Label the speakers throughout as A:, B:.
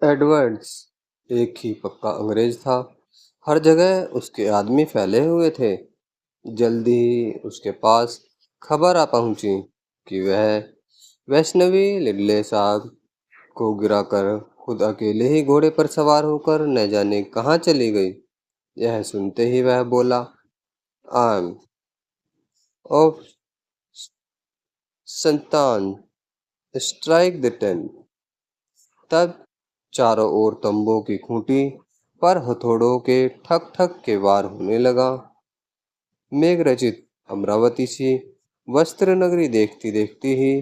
A: Edwards एक ही पक्का अंग्रेज था। हर जगह उसके आदमी फैले हुए थे। जल्दी ही उसके पास खबर आ पहुंची कि वह वैष्णवी लिल्ले साहब को गिराकर खुद अकेले ही घोड़े पर सवार होकर न जाने कहाँ चली गई। यह सुनते ही वह बोला, आई एम ऑफ संतान, स्ट्राइक द टेन। तब चारों ओर तंबू की खूंटी पर हथौड़ों के ठक ठक के वार होने लगा। मेघ रचित अमरावती सी वस्त्र नगरी देखती देखती ही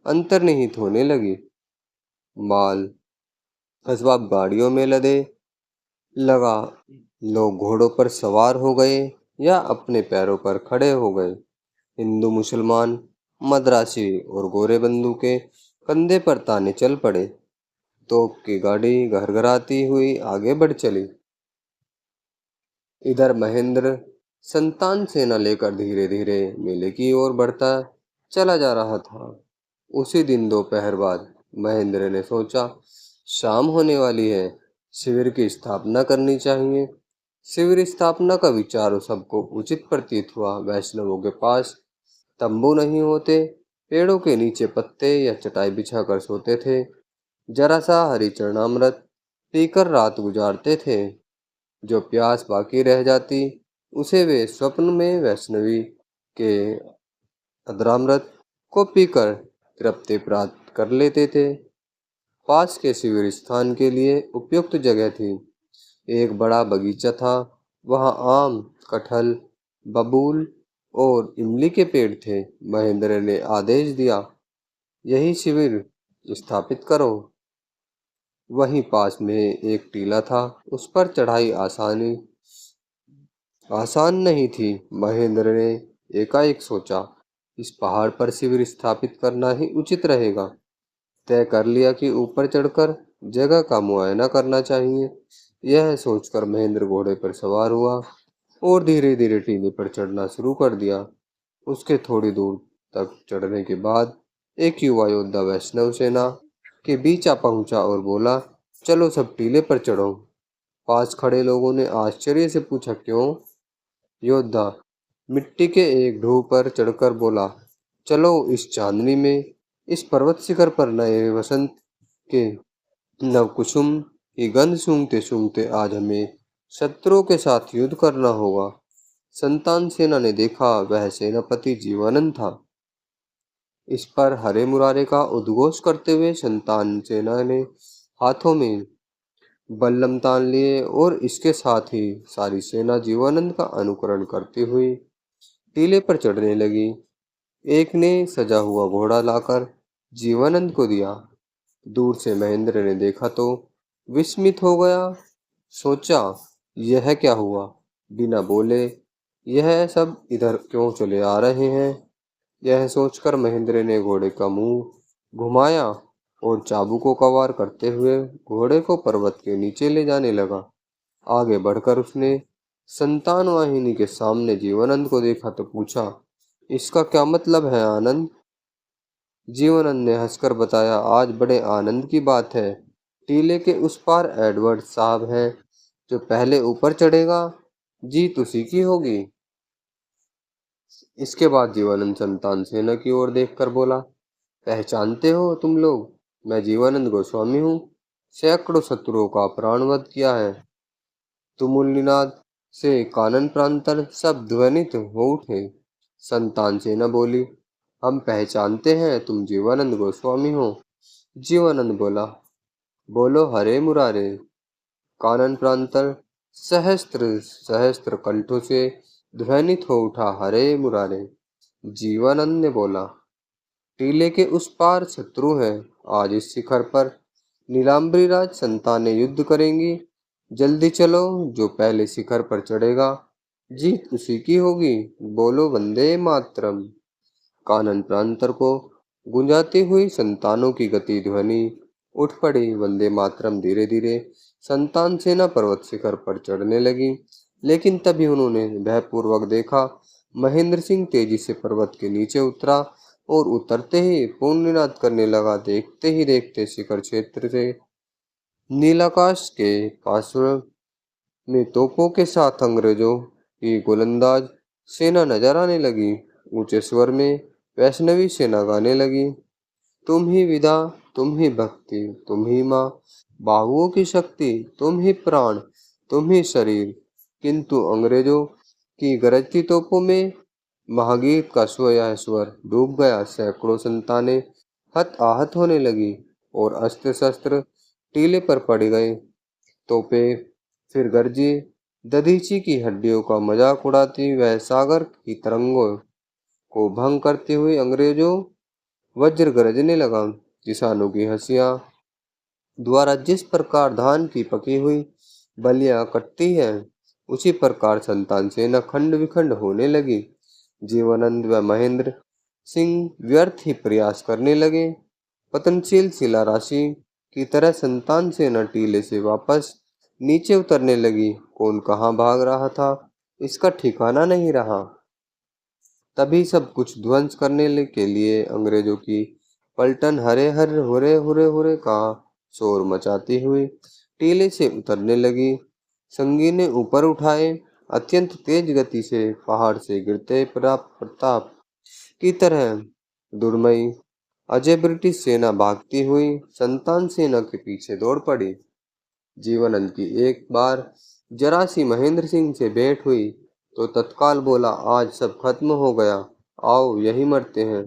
A: अंतर्निहित होने लगी। माल असबाब गाड़ियों में लदे लगा, लोग घोड़ों पर सवार हो गए या अपने पैरों पर खड़े हो गए। हिंदू मुसलमान, मद्रासी और गोरे बंदूकें कंधे पर ताने चल पड़े। तोप की गाड़ी घरघराती हुई आगे बढ़ चली। इधर महेंद्र संतान सेना लेकर धीरे धीरे मेले की ओर बढ़ता चला जा रहा था। उसी दिन दोपहर बाद महेंद्र ने सोचा, शाम होने वाली है, शिविर की स्थापना करनी चाहिए। शिविर स्थापना का विचार सबको उचित प्रतीत हुआ। वैष्णवों के पास तंबू नहीं होते, पेड़ों के नीचे पत्ते या चटाई बिछाकर सोते थे। जरा सा हरी चरणामृत पीकर रात गुजारते थे। जो प्यास बाकी रह जाती उसे वे स्वप्न में वैष्णवी के अधरामृत को पीकर तृप्ति प्राप्त कर लेते थे। पास के शिविर स्थान के लिए उपयुक्त जगह थी। एक बड़ा बगीचा था। वहाँ आम, कटहल, बबूल और इमली के पेड़ थे। महेंद्र ने आदेश दिया, यही शिविर स्थापित करो। वहीं पास में एक टीला था। उस पर चढ़ाई आसान नहीं थी। महेंद्र ने एकाएक सोचा, इस पहाड़ पर शिविर स्थापित करना ही उचित रहेगा। तय कर लिया कि ऊपर चढ़कर जगह का मुआयना करना चाहिए। यह सोचकर महेंद्र घोड़े पर सवार हुआ और धीरे धीरे टीले पर चढ़ना शुरू कर दिया। उसके थोड़ी दूर तक चढ़ने के बाद एक युवा योद्धा वैष्णव सेना के बीच आ पहुंचा और बोला, चलो सब टीले पर चढ़ो। पास खड़े लोगों ने आश्चर्य से पूछा, क्यों? योद्धा मिट्टी के एक ढूंढ पर चढ़कर बोला, चलो इस चांदनी में, इस पर्वत शिखर पर नए वसंत के नवकुसुम की गंध सूंघते सूंघते आज हमें शत्रुओं के साथ युद्ध करना होगा। संतान सेना ने देखा, वह सेनापति जीवानंद था। इस पर हरे मुरारे का उद्घोष करते हुए संतान सेना ने हाथों में बल्लम तान लिए और इसके साथ ही सारी सेना जीवानंद का अनुकरण करती हुई टीले पर चढ़ने लगी। एक ने सजा हुआ घोड़ा लाकर जीवानंद को दिया। दूर से महेंद्र ने देखा तो विस्मित हो गया। सोचा, यह क्या हुआ? बिना बोले यह सब इधर क्यों चले आ रहे हैं? यह सोचकर महेंद्र ने घोड़े का मुंह घुमाया और चाबुकों का वार करते हुए घोड़े को पर्वत के नीचे ले जाने लगा। आगे बढ़कर उसने संतान वाहिनी के सामने जीवानंद को देखा तो पूछा, इसका क्या मतलब है आनंद? जीवानंद ने हंसकर बताया, आज बड़े आनंद की बात है। टीले के उस पार एडवर्ड साहब हैं। जो पहले ऊपर चढ़ेगा जीत उसी की होगी। इसके बाद जीवानंद संतान सेना की ओर देखकर बोला, पहचानते हो तुम लोग, मैं जीवानंद गोस्वामी हूँ। सैकड़ों शत्रुओं का प्राणवध किया है। तुमुलनिनाद से कानन प्रांतर सब ध्वनित हो उठे। संतान सेना बोली, हम पहचानते हैं, तुम जीवानंद गोस्वामी हो। जीवानंद बोला, बोलो हरे मुरारे। कानन प्रांतर सहस्त्र सहस्त्र कंठों से ध्वनित हो उठा, हरे मुरारे। जीवानंद ने बोला, टीले के उस पार शत्रु हैं। आज इस शिखर पर नीलांबरी राज संतानें युद्ध करेंगी। जल्दी चलो, जो पहले शिखर पर चढ़ेगा जीत उसी की होगी। बोलो वंदे मातरम। कानन प्रांतर को गुंजाती हुई संतानों की गति ध्वनि उठ पड़ी। वंदे मातरम धीरे धीरे संतान सेना पर्वत शिखर पर चढ़ने लगी। लेकिन तभी उन्होंने भयपूर्वक देखा, महेंद्र सिंह तेजी से पर्वत के नीचे उतरा और उतरते ही पूर्णनाद करने लगा। देखते ही देखते शिखर क्षेत्र से नीलाकाश के पार्श्व में तोपों के साथ अंग्रेजों की गोलंदाज सेना नजर आने लगी। ऊंचे स्वर में वैष्णवी सेना गाने लगी, तुम ही विदा, तुम ही भक्ति, तुम ही माँ, बाहुओं की शक्ति, तुम ही प्राण, तुम ही शरीर। किंतु अंग्रेजों की गरजती तोपों में महागीत का यह स्वर डूब गया। सैकड़ों संतानें हत आहत होने लगी और अस्त्र शस्त्र टीले पर पड़ गए। तोपे फिर गरजी, दधीची की हड्डियों का मजाक उड़ाती वह सागर की तरंगों को भंग करते हुए अंग्रेजों वज्र गरजने लगा। किसानों की हंसियां द्वारा जिस प्रकार धान की पकी हुई बलियां कटती है, उसी प्रकार संतान सेना खंड विखंड होने लगी। जीवनानंद व महेंद्र सिंह व्यर्थ ही प्रयास करने लगे। पतनशील शिला राशि की तरह संतान सेना टीले से वापस नीचे उतरने लगी। कौन कहाँ भाग रहा था, इसका ठिकाना नहीं रहा। तभी सब कुछ ध्वंस करने के लिए अंग्रेजों की पलटन हरे हर हुरे हुरे हुरे का शोर मचाती हुई टीले से उतरने लगी। संगीने ऊपर उठाए अत्यंत तेज गति से पहाड़ से गिरते प्रताप की तरह दुर्मई अजय ब्रिटिश सेना भागती हुई संतान सेना के पीछे दौड़ पड़ी। जीवनंद की एक बार जरा सी महेंद्र सिंह से भेंट हुई तो तत्काल बोला, आज सब खत्म हो गया, आओ यही मरते हैं।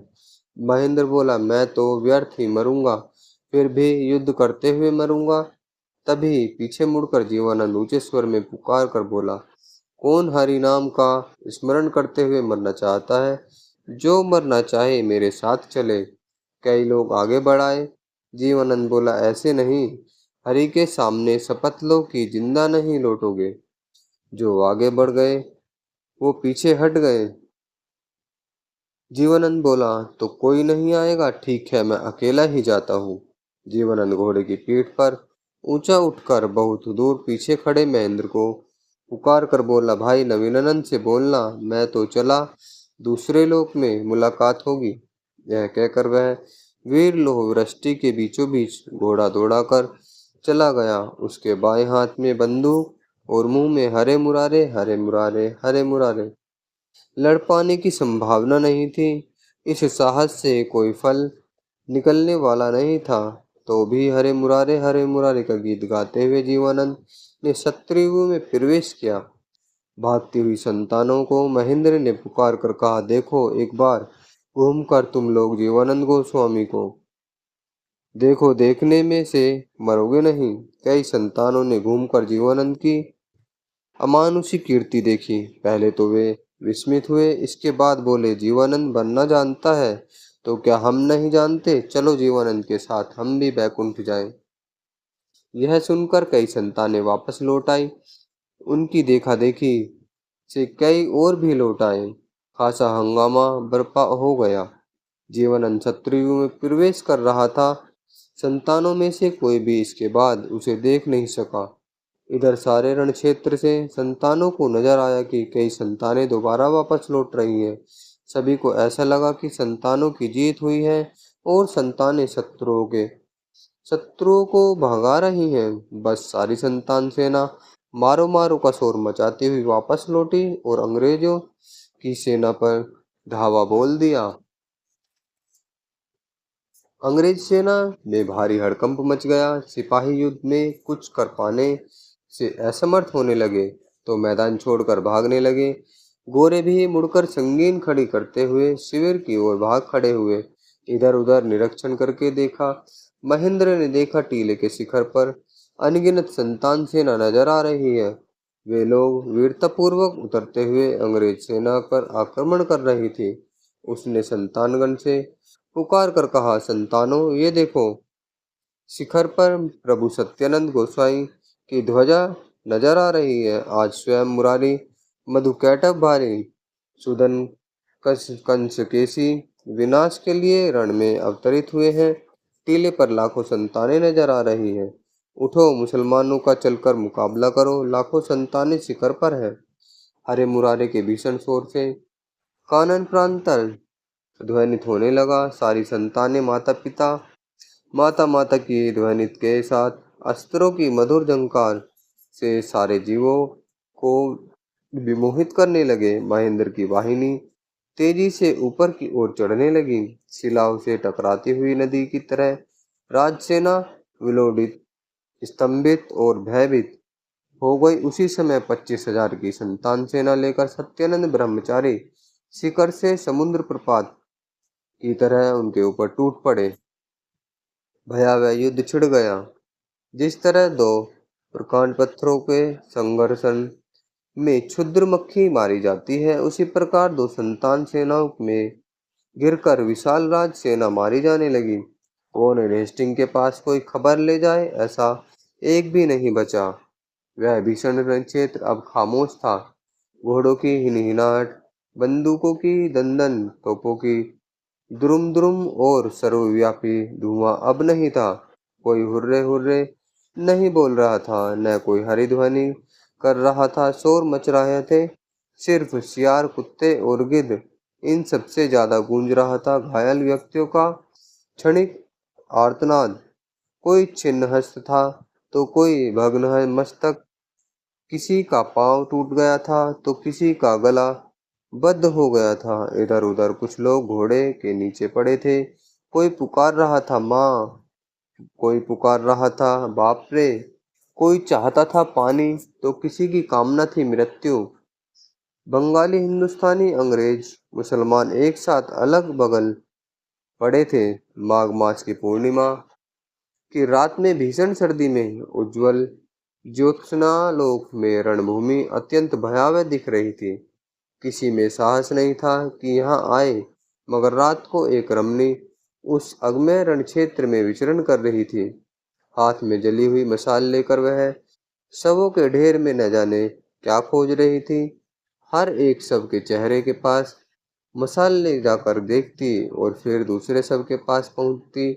A: महेंद्र बोला, मैं तो व्यर्थ ही मरूंगा, फिर भी युद्ध करते हुए मरूंगा। तभी पीछे मुड़कर जीवनानंद ऊंचे स्वर में पुकार कर बोला, कौन हरि नाम का स्मरण करते हुए मरना चाहता है? जो मरना चाहे मेरे साथ चले। कई लोग आगे बढ़ाए। जीवनानंद बोला, ऐसे नहीं, हरि के सामने शपथ लो कि जिंदा नहीं लौटोगे। जो आगे बढ़ गए वो पीछे हट गए। जीवनानंद बोला, तो कोई नहीं आएगा? ठीक है, मैं अकेला ही जाता हूँ। जीवनानंद घोड़े की पीठ पर ऊंचा उठकर बहुत दूर पीछे खड़े महेंद्र को पुकार कर बोला, भाई नवीनानंद से बोलना, मैं तो चला, दूसरे लोक में मुलाकात होगी। यह कहकर वह वीर लोह वृष्टि के बीचों बीच घोड़ा दौड़ाकर चला गया। उसके बाएं हाथ में बंदूक और मुंह में हरे मुरारे हरे मुरारे हरे मुरारे। लड़ पाने की संभावना नहीं थी। इस साहस से कोई फल निकलने वाला नहीं था। तो भी हरे मुरारे का गीत गाते हुए जीवानंद ने शत्रुओं में प्रवेश किया। भागती हुई संतानों को महेंद्र ने पुकार कर कहा, देखो एक बार घूमकर तुम लोग जीवानंद गोस्वामी को देखो, देखने में से मरोगे नहीं। कई संतानों ने घूमकर जीवानंद की अमानुषी कीर्ति देखी। पहले तो वे विस्मित हुए, इसके बाद बोले, जीवानंद बनना जानता है तो क्या हम नहीं जानते? चलो जीवानंद के साथ हम भी बैकुंठ जाएं। यह सुनकर कई संतानें वापस लौट आई। उनकी देखा देखी से कई और भी लौट आए। खासा हंगामा बर्पा हो गया। जीवानंद शत्रुओं में प्रवेश कर रहा था। संतानों में से कोई भी इसके बाद उसे देख नहीं सका। इधर सारे रण क्षेत्र से संतानों को नजर आया कि कई संतानें दोबारा वापस लौट रही हैं। सभी को ऐसा लगा कि संतानों की जीत हुई है और संतानें शत्रुओं को भगा रही हैं। बस सारी संतान सेना मारो मारो का शोर मचाती हुई वापस लौटी और अंग्रेजों की सेना पर धावा बोल दिया। अंग्रेज सेना में भारी हड़कंप मच गया। सिपाही युद्ध में कुछ कर पाने से असमर्थ होने लगे तो मैदान छोड़कर भागने लगे। गोरे भी मुड़कर संगीन खड़ी करते हुए शिविर की ओर भाग खड़े हुए। इधर उधर निरीक्षण करके देखा। महेंद्र ने देखा टीले के शिखर पर अनगिनत संतान सेना नजर आ रही है। वे लोग वीरतापूर्वक उतरते हुए अंग्रेज सेना पर आक्रमण कर रही थी। उसने संतानगण से पुकार कर कहा, संतानों ये देखो, शिखर पर प्रभु सत्यानंद गोसाई की ध्वजा नजर आ रही है। आज स्वयं मुरारी मधुकैटभ भारी सुदन कंसकेशी विनाश के लिए रण में अवतरित हुए हैं। टीले पर लाखों संतानें नजर आ रही हैं। उठो मुसलमानों का चलकर मुकाबला करो, लाखों संतानें शिखर पर हैं। हरे मुरारे के भीषण शोर से कानन प्रांतर ध्वनित होने लगा। सारी संतानें माता माता की ध्वनित के साथ अस्त्रों की मधुर झंकार से सारे जीवों को विमोहित करने लगे। महेंद्र की वाहिनी तेजी से ऊपर की ओर चढ़ने लगी, शिलाओं से टकराती हुई नदी की तरह। राजसेना विलोडित, स्तंभित और भयभीत हो गई। उसी समय 25,000 की संतान सेना लेकर सत्यानंद ब्रह्मचारी शिखर से समुद्र प्रपात की तरह उनके ऊपर टूट पड़े। भयावह युद्ध छिड़ गया। जिस तरह दो प्रकांड पत्थरों के संघर्षण में क्षुद्र मक्खी मारी जाती है, उसी प्रकार दो संतान सेनाओं में गिरकर विशाल राज सेना मारी जाने लगी। वॉरेन हेस्टिंग के पास कोई खबर ले जाए, ऐसा एक भी नहीं बचा। वह भीषण रणक्षेत्र अब खामोश था। घोड़ों की हिनहिनाहट, बंदूकों की दंदन, तोपों की दुरुम दुरुम और सर्वव्यापी धुआं अब नहीं था। कोई हुर्रे हुर्रे नहीं बोल रहा था, न कोई हरिध्वनि कर रहा था। शोर मच रहे थे सिर्फ सियार, कुत्ते और गिद्ध। इन सबसे ज्यादा गूंज रहा था घायल व्यक्तियों का क्षणिक आर्तनाद। कोई छिन्न हस्त था तो कोई भग्न है मस्तक, किसी का पांव टूट गया था तो किसी का गला बद्ध हो गया था। इधर उधर कुछ लोग घोड़े के नीचे पड़े थे। कोई पुकार रहा था माँ, कोई पुकार रहा था बाप रे, कोई चाहता था पानी तो किसी की कामना थी मृत्यु। बंगाली, हिंदुस्तानी, अंग्रेज, मुसलमान एक साथ अलग बगल पड़े थे। माघ मास की पूर्णिमा की रात में भीषण सर्दी में उज्जवल ज्योत्सनालोक में रणभूमि अत्यंत भयावह दिख रही थी। किसी में साहस नहीं था कि यहाँ आए, मगर रात को एक रमणी उस अगम्य रणक्षेत्र में विचरण कर रही थी। हाथ में जली हुई मशाल लेकर वह शवों के ढेर में न जाने क्या खोज रही थी। हर एक शव के चेहरे के पास मशाल ले जाकर देखती और फिर दूसरे शव के पास पहुंचती।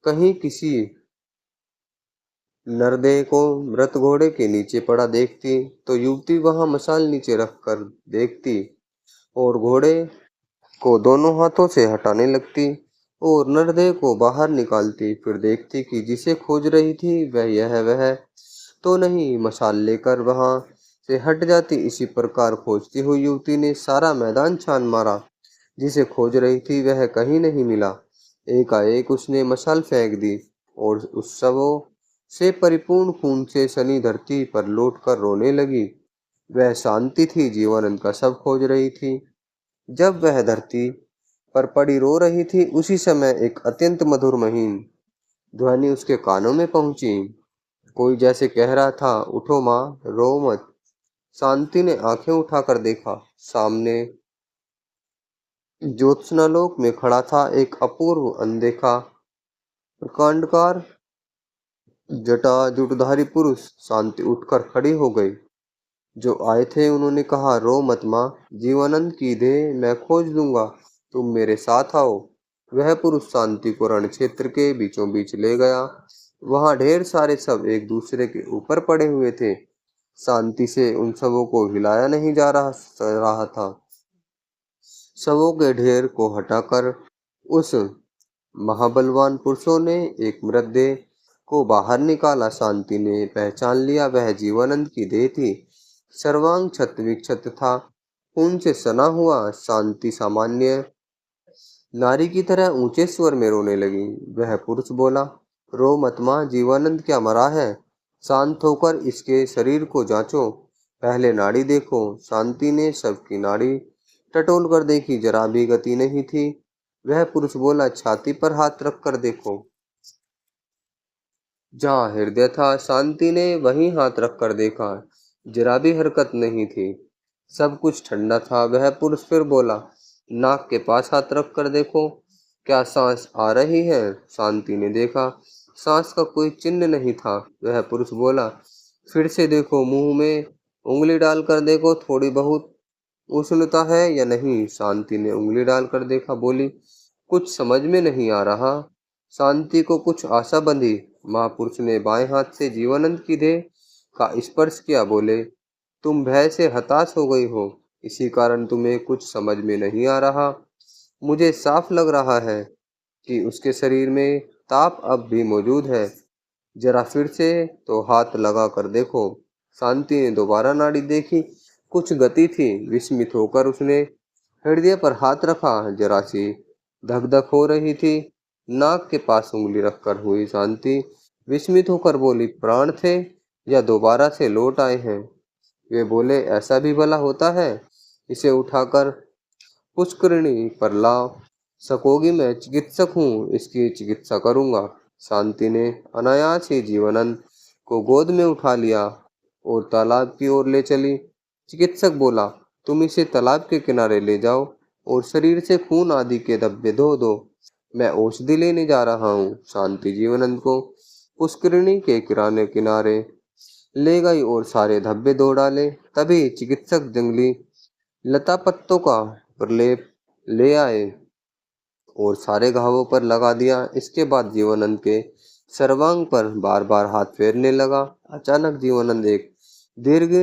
A: कहीं किसी नरदेह को मृत घोड़े के नीचे पड़ा देखती तो युवती वहां मशाल नीचे रख कर देखती और घोड़े को दोनों हाथों से हटाने लगती और नरदेह को बाहर निकालती। फिर देखती कि जिसे खोज रही थी वह तो नहीं। मशाल लेकर वहां से हट जाती। इसी प्रकार खोजती हुई युवती ने सारा मैदान छान मारा। जिसे खोज रही थी वह कहीं नहीं मिला। एकाएक उसने मशाल फेंक दी और उस शवों से परिपूर्ण खून से सनी धरती पर लौटकर रोने लगी। वह शांति थी, जीवानंद का शव खोज रही थी। जब वह धरती पर पड़ी रो रही थी, उसी समय एक अत्यंत मधुर महीन ध्वनि उसके कानों में पहुंची। कोई जैसे कह रहा था, उठो माँ, रो मत। शांति ने आंखें उठाकर देखा। सामने ज्योत्सनालोक में खड़ा था एक अपूर्व, अनदेखा, प्रकांडकार, जटा जुटधारी पुरुष। शांति उठकर खड़ी हो गई। जो आए थे उन्होंने कहा, रो मत माँ, जीवानंद की देह मैं खोज दूंगा, तुम मेरे साथ आओ। वह पुरुष शांति को रण क्षेत्र के बीचों बीच ले गया। वहां ढेर सारे शव एक दूसरे के ऊपर पड़े हुए थे। शांति से उन शवों को हिलाया नहीं जा रहा था। शवों के ढेर को हटाकर उस महाबलवान पुरुषों ने एक मृतदेह को बाहर निकाला। शांति ने पहचान लिया, वह जीवानंद की देह थी। सर्वांग क्षत विक्षत था, खून से सना हुआ। शांति सामान्य नारी की तरह ऊंचे स्वर में रोने लगी। वह पुरुष बोला, रो मत माँ, जीवानंद क्या मरा है? शांत होकर इसके शरीर को जांचो, पहले नाड़ी देखो। शांति ने सबकी नाड़ी टटोल कर देखी, जरा भी गति नहीं थी। वह पुरुष बोला, छाती पर हाथ रख कर देखो। जहाँ हृदय था, शांति ने वहीं हाथ रख कर देखा, जरा भी हरकत नहीं थी। सब कुछ ठंडा था। वह पुरुष फिर बोला, नाक के पास हाथ रख कर देखो, क्या सांस आ रही है? शांति ने देखा, सांस का कोई चिन्ह नहीं था। वह पुरुष बोला, फिर से देखो, मुंह में उंगली डालकर देखो, थोड़ी बहुत उष्णता है या नहीं? शांति ने उंगली डालकर देखा, बोली, कुछ समझ में नहीं आ रहा। शांति को कुछ आशा बंधी। महापुरुष ने बाएं हाथ से जीवानंद की देह का स्पर्श किया, बोले, तुम भय से हताश हो गई हो, इसी कारण तुम्हें कुछ समझ में नहीं आ रहा। मुझे साफ लग रहा है कि उसके शरीर में ताप अब भी मौजूद है। जरा फिर से तो हाथ लगा कर देखो। शांति ने दोबारा नाड़ी देखी, कुछ गति थी। विस्मित होकर उसने हृदय पर हाथ रखा, जरा सी धक धक हो रही थी। नाक के पास उंगली रखकर हुई शांति विस्मित होकर बोली, प्राण थे या दोबारा से लौट आए हैं? वे बोले, ऐसा भी भला होता है? इसे उठाकर पुष्करिणी पर ला सकोगी? मैं चिकित्सक हूँ, इसकी चिकित्सा करूंगा। शांति ने अनायास ही जीवनंद को गोद में उठा लिया और तालाब की ओर ले चली। चिकित्सक बोला, तुम इसे तालाब के किनारे ले जाओ और शरीर से खून आदि के धब्बे धो दो। मैं औषधि लेने जा रहा हूँ। शांति जीवनंद को पुष्करिणी के किराने किनारे ले गई और सारे धब्बे धो डाले। तभी चिकित्सक जंगली लता पत्तों का प्रलेप ले आए और सारे घावों पर लगा दिया। इसके बाद जीवनंद के सर्वांग पर बार बार हाथ फेरने लगा। अचानक जीवनंद एक दीर्घ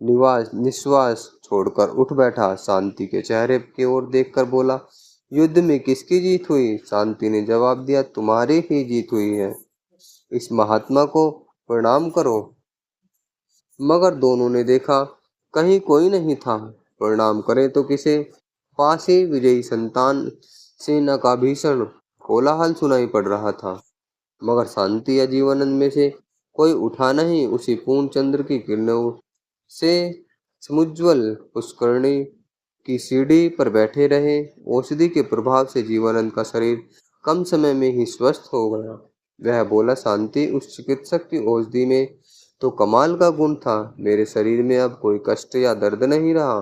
A: निश्वास छोड़कर उठ बैठा। शांति के चेहरे की ओर देखकर बोला, युद्ध में किसकी जीत हुई? शांति ने जवाब दिया, तुम्हारी ही जीत हुई है। इस महात्मा को प्रणाम करो। मगर दोनों ने देखा, कहीं कोई नहीं था। प्रणाम करें तो किसे? पास ही विजयी संतान सेना का भीषण कोलाहल सुनाई पड़ रहा था, मगर शांति या जीवनंद में से कोई उठा नहीं। उसी पूर्ण चंद्र की किरणों से समुज्वल पुष्करणी की सीढ़ी पर बैठे रहे। औषधि के प्रभाव से जीवनंद का शरीर कम समय में ही स्वस्थ हो गया। वह बोला, शांति, उस चिकित्सक की औषधि में तो कमाल का गुण था। मेरे शरीर में अब कोई कष्ट या दर्द नहीं रहा।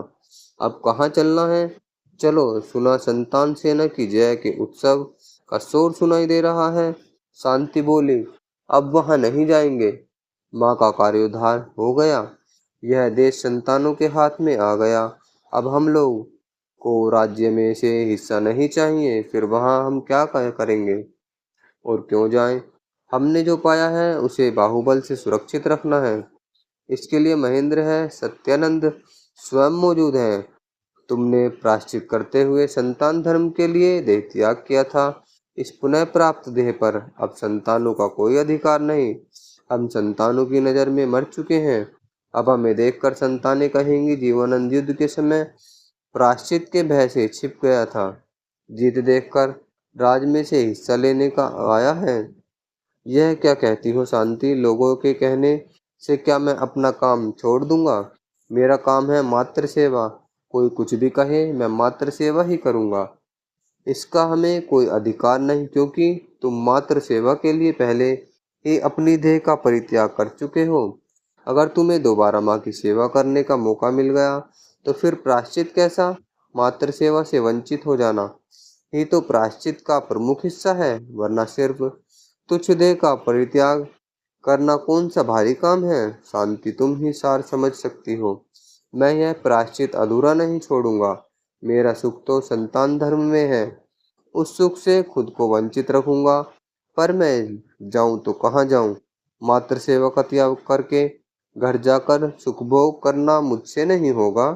A: अब कहाँ चलना है? चलो। सुना संतान सेना की जय के उत्सव का शोर सुनाई दे रहा है। शांति बोली, अब वहां नहीं जाएंगे। माँ का कार्योद्धार हो गया। यह देश संतानों के हाथ में आ गया। अब हम लोग को राज्य में से हिस्सा नहीं चाहिए। फिर वहां हम क्या करेंगे और क्यों जाएं? हमने जो पाया है उसे बाहुबल से सुरक्षित रखना है। इसके लिए महेंद्र है, सत्यानंद स्वयं मौजूद है। तुमने प्रायश्चित करते हुए संतान धर्म के लिए देह त्याग किया था। इस पुनः प्राप्त देह पर अब संतानों का कोई अधिकार नहीं। हम संतानों की नजर में मर चुके हैं। अब हमें देखकर संतानें कहेंगी, जीवनानंद युद्ध के समय प्रायश्चित के भय से छिप गया था। जीत देखकर राज में से हिस्सा लेने का आया है। यह क्या कहती हो शांति? लोगों के कहने से क्या मैं अपना काम छोड़ दूंगा? मेरा काम है मात्र सेवा। कोई कुछ भी कहे, मैं मात्र सेवा ही करूंगा। इसका हमें कोई अधिकार नहीं, क्योंकि तुम मात्र सेवा के लिए पहले ही अपनी देह का परित्याग कर चुके हो। अगर तुम्हें दोबारा माँ की सेवा करने का मौका मिल गया तो फिर प्रायश्चित कैसा? मात्र सेवा से वंचित हो जाना ही तो प्रायश्चित का प्रमुख हिस्सा है, वरना सिर्फ तुच्छ देह का परित्याग करना कौन सा भारी काम है? शांति, तुम ही सार समझ सकती हो। मैं यह प्रायश्चित अधूरा नहीं छोड़ूंगा। मेरा सुख तो संतान धर्म में है। उस सुख से खुद को वंचित रखूंगा। पर मैं जाऊं तो कहाँ जाऊं? मात्र सेवा का त्याग करके घर जाकर सुख भोग करना मुझसे नहीं होगा।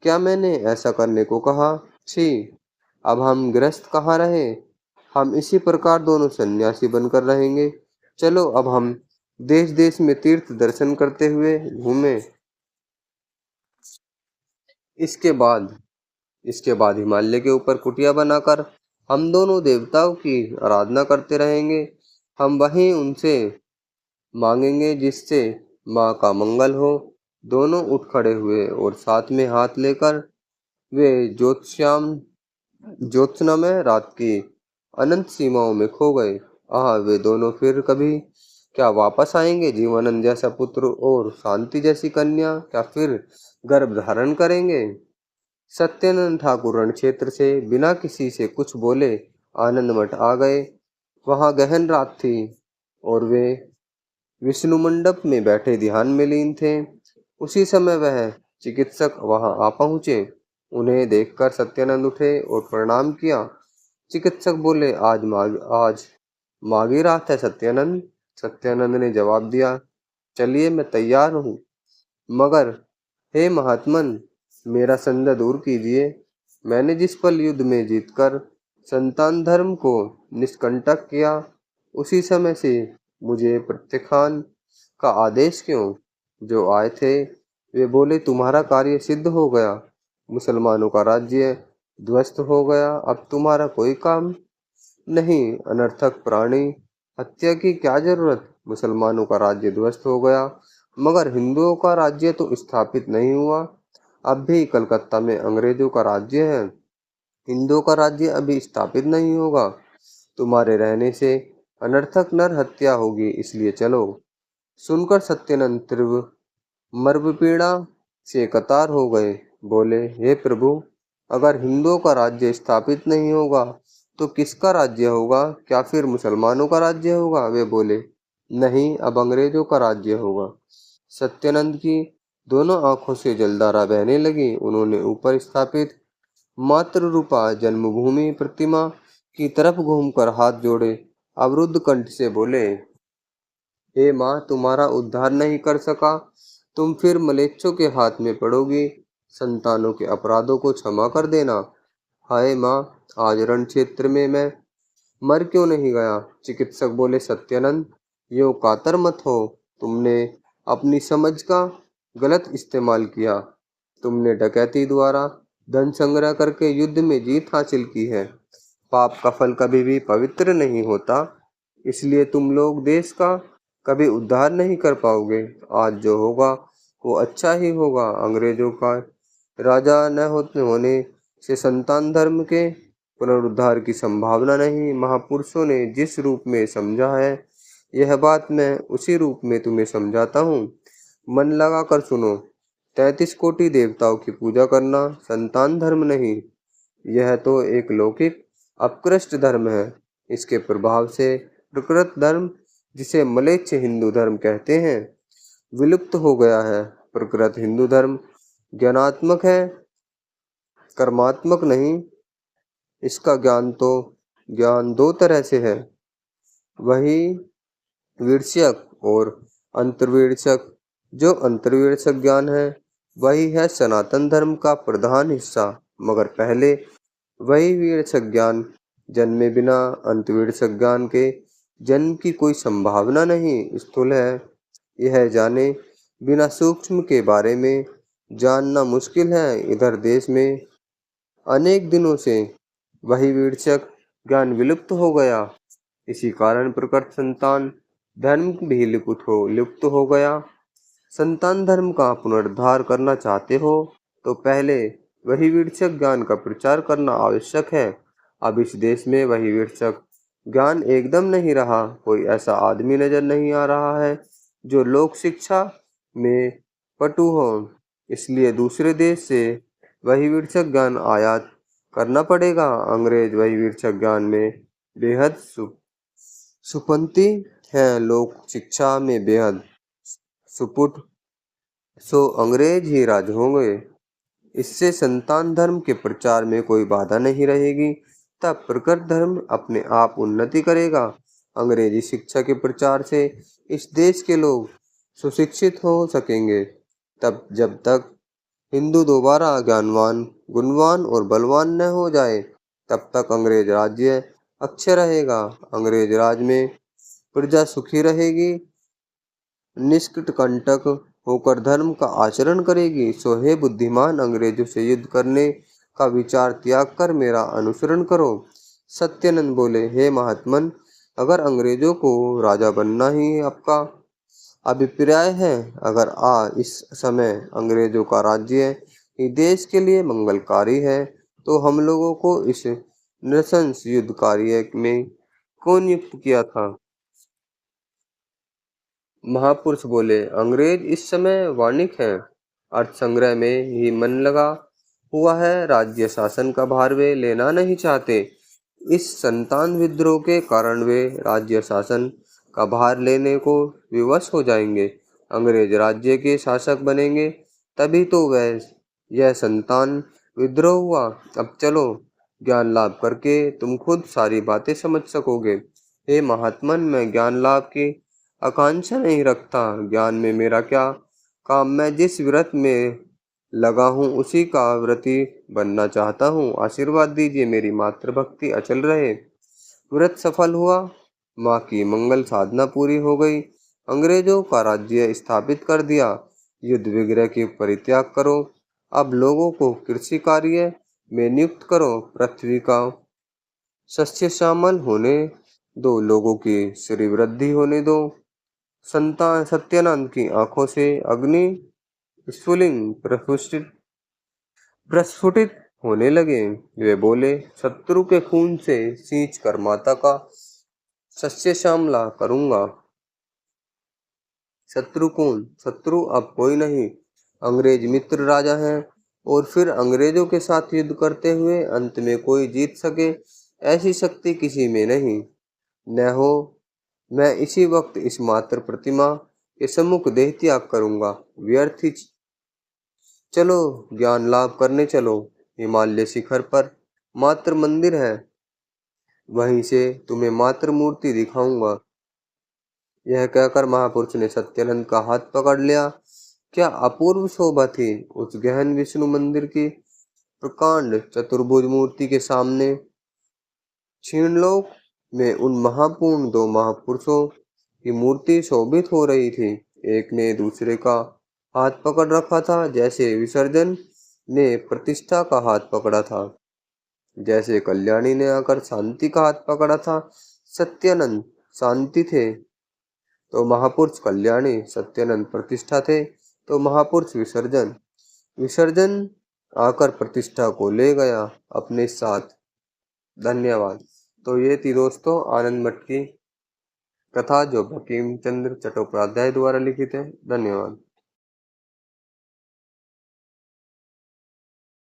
A: क्या मैंने ऐसा करने को कहा? छी! अब हम गृहस्थ कहाँ रहे? हम इसी प्रकार दोनों सन्यासी बनकर रहेंगे। चलो अब हम देश देश में तीर्थ दर्शन करते हुए घूमें। इसके बाद इसके बाद हिमालय के ऊपर कुटिया बनाकर हम दोनों देवताओं की आराधना करते रहेंगे। हम वहीं उनसे मांगेंगे जिससे माँ का मंगल हो। दोनों उठ खड़े हुए और साथ में हाथ लेकर वे ज्योत्स्नामय रात की अनंत सीमाओं में खो गए। वे दोनों फिर कभी क्या वापस आएंगे? जीवनानंद जैसा पुत्र और शांति जैसी कन्या क्या फिर गर्भ धारण करेंगे? सत्यानंद ठाकुर रण क्षेत्र से बिना किसी से कुछ बोले आनंद मठ आ गए। वहां गहन रात थी और वे विष्णु मंडप में बैठे ध्यान में लीन थे। उसी समय वह चिकित्सक वहां आ पहुंचे। उन्हें देखकर सत्यानंद उठे और प्रणाम किया। चिकित्सक बोले, आज माघी रात है सत्यानंद। सत्यानंद ने जवाब दिया, चलिए मैं तैयार हूँ, मगर हे महात्मन, मेरा संदेह दूर कीजिए। मैंने जिस पल युद्ध में जीतकर संतान धर्म को निष्कंटक किया, उसी समय से मुझे प्रत्याख्यान का आदेश क्यों? जो आए थे वे बोले, तुम्हारा कार्य सिद्ध हो गया, मुसलमानों का राज्य ध्वस्त हो गया, अब तुम्हारा कोई काम नहीं। अनर्थक प्राणी हत्या की क्या जरूरत? मुसलमानों का राज्य ध्वस्त हो गया, मगर हिंदुओं का राज्य तो स्थापित नहीं हुआ। अब भी कलकत्ता में अंग्रेजों का राज्य है, हिंदुओं का राज्य अभी स्थापित नहीं होगा। तुम्हारे रहने से अनर्थक नर हत्या होगी, इसलिए चलो। सुनकर सत्यानंद तीव्र मर्मपीड़ा से कतार हो गए। बोले, हे प्रभु, अगर हिंदुओं का राज्य स्थापित नहीं होगा तो किसका राज्य होगा? क्या फिर मुसलमानों का राज्य होगा? वे बोले, नहीं, अब अंग्रेजों का राज्य होगा। सत्यानंद की दोनों आंखों से जलधारा बहने लगी। उन्होंने ऊपर स्थापित मातृ रूपा जन्मभूमि प्रतिमा की तरफ घूमकर हाथ जोड़े अवरुद्ध कंठ से बोले, हे माँ, तुम्हारा उद्धार नहीं कर सका, तुम फिर मलेच्छों के हाथ में पड़ोगी। संतानों के अपराधों को क्षमा कर देना। हाय माँ, आज रण क्षेत्र में मैं मर क्यों नहीं गया? चिकित्सक बोले, सत्यानंद, यूं कातर मत हो। तुमने अपनी समझ का गलत इस्तेमाल किया। तुमने डकैती द्वारा धन संग्रह करके युद्ध में जीत हासिल की है। पाप का फल कभी भी पवित्र नहीं होता, इसलिए तुम लोग देश का कभी उद्धार नहीं कर पाओगे। आज जो होगा वो अच्छा ही होगा। अंग्रेजों का राजा न होने से संतान धर्म के पुनरुद्धार की संभावना नहीं। महापुरुषों ने जिस रूप में समझा है, यह बात मैं उसी रूप में तुम्हें समझाता हूँ। मन लगा कर सुनो। 33 कोटि देवताओं की पूजा करना संतान धर्म नहीं, यह तो एक लौकिक अपकृष्ट धर्म है। इसके प्रभाव से प्रकृत धर्म, जिसे मलेच्छ हिंदू धर्म कहते हैं, विलुप्त हो गया है। प्रकृत हिंदू धर्म ज्ञानात्मक है, कर्मात्मक नहीं। इसका ज्ञान दो तरह से है, वही विषयक और अंतर्विषयक। जो अंतर्विषयक ज्ञान है वही है सनातन धर्म का प्रधान हिस्सा, मगर पहले वही विषयक ज्ञान जन्मे बिना अंतविषयक ज्ञान के जन्म की कोई संभावना नहीं। स्थूल है, यह जाने बिना सूक्ष्म के बारे में जानना मुश्किल है। इधर देश में अनेक दिनों से वही विषयक ज्ञान विलुप्त हो गया। इसी कारण प्रकृत संतान धर्म भी लुप्त हो गया। संतान धर्म का पुनरुद्धार करना चाहते हो तो पहले वही विषयक ज्ञान का प्रचार करना आवश्यक है। अब इस देश में वही विषयक ज्ञान एकदम नहीं रहा। कोई ऐसा आदमी नजर नहीं आ रहा है जो लोक शिक्षा में पटु हो, इसलिए दूसरे देश से वही विषयक ज्ञान आयात करना पड़ेगा। अंग्रेज वही विषयक ज्ञान में बेहद सुपंथी हैं, लोक शिक्षा में बेहद सुपुट, सो अंग्रेज ही राज होंगे। इससे संतान धर्म के प्रचार में कोई बाधा नहीं रहेगी, तब प्रकृत धर्म अपने आप उन्नति करेगा। अंग्रेजी शिक्षा के प्रचार से इस देश के लोग सुशिक्षित हो सकेंगे। तब जब तक हिंदू दोबारा ज्ञानवान, गुणवान और बलवान न हो जाए, तब तक अंग्रेज राज्य अक्षय रहेगा। अंग्रेज राज में प्रजा सुखी रहेगी, निष्कंटक होकर धर्म का आचरण करेगी। सो हे बुद्धिमान, अंग्रेजों से युद्ध करने का विचार त्याग कर मेरा अनुसरण करो। सत्यानंद बोले, हे महात्मन, अगर अंग्रेजों को राजा बनना ही आपका अभिप्राय है, अगर इस समय अंग्रेजों का राज्य ही देश के लिए मंगलकारी है, तो हम लोगों को इस नृशंस युद्ध कार्य में कौन नियुक्त किया था? महापुरुष बोले, अंग्रेज इस समय वाणिक हैं, अर्थ संग्रह में ही मन लगा हुआ है, राज्य शासन का भार वे लेना नहीं चाहते। इस संतान विद्रोह के कारण वे राज्य शासन का भार लेने को विवश हो जाएंगे। अंग्रेज राज्य के शासक बनेंगे, तभी तो वह यह संतान विद्रोह हुआ। अब चलो, ज्ञान लाभ करके तुम खुद सारी बातें समझ सकोगे। हे महात्मन, मैं ज्ञान लाभ की आकांक्षा नहीं रखता। ज्ञान में मेरा क्या काम? मैं जिस व्रत में लगा हूँ उसी का व्रती बनना चाहता हूँ। आशीर्वाद दीजिए, मेरी मातृभक्ति अचल रहे। व्रत सफल हुआ माँ की मंगल साधना पूरी हो गई। अंग्रेजों का राज्य स्थापित कर दिया। युद्ध विग्रह की परित्याग करो। अब लोगों को कृषि कार्य में नियुक्त करो। पृथ्वी का शस्य श्यामल होने दो। लोगों की श्री वृद्धि होने दो। संतान सत्यानंद की आंखों से अग्नि स्फुलिंग प्रस्फुटित होने लगे। वे बोले, शत्रु के खून से सींच कर माता का शस्य श्यामला करूंगा। शत्रु कौन? शत्रु अब कोई नहीं, अंग्रेज मित्र राजा हैं। और फिर अंग्रेजों के साथ युद्ध करते हुए अंत में कोई जीत सके, ऐसी शक्ति किसी में नहीं। न हो, मैं इसी वक्त इस मात्र प्रतिमा के सम्मुख देह त्याग करूंगा। व्यर्थ ही। चलो, ज्ञान लाभ करने चलो। हिमालय शिखर पर मात्र मंदिर है, वहीं से तुम्हें मात्र मूर्ति दिखाऊंगा। यह कहकर महापुरुष ने सत्यानंद का हाथ पकड़ लिया। क्या अपूर्व शोभा थी उस गहन विष्णु मंदिर की। प्रकांड चतुर्भुज मूर्ति के सामने क्षीणलोक में उन महापूर्ण दो महापुरुषों की मूर्ति शोभित हो रही थी। एक ने दूसरे का हाथ पकड़ रखा था, जैसे विसर्जन ने प्रतिष्ठा का हाथ पकड़ा था, जैसे कल्याणी ने आकर शांति का हाथ पकड़ा था। सत्यानंद शांति थे तो महापुरुष कल्याणी, सत्यानंद प्रतिष्ठा थे तो महापुरुष विसर्जन। विसर्जन आकर प्रतिष्ठा को ले गया अपने साथ। धन्यवाद। तो ये थी दोस्तों आनंद मठ की कथा, जो बंकिम चंद्र चट्टोपाध्याय द्वारा लिखित है। धन्यवाद।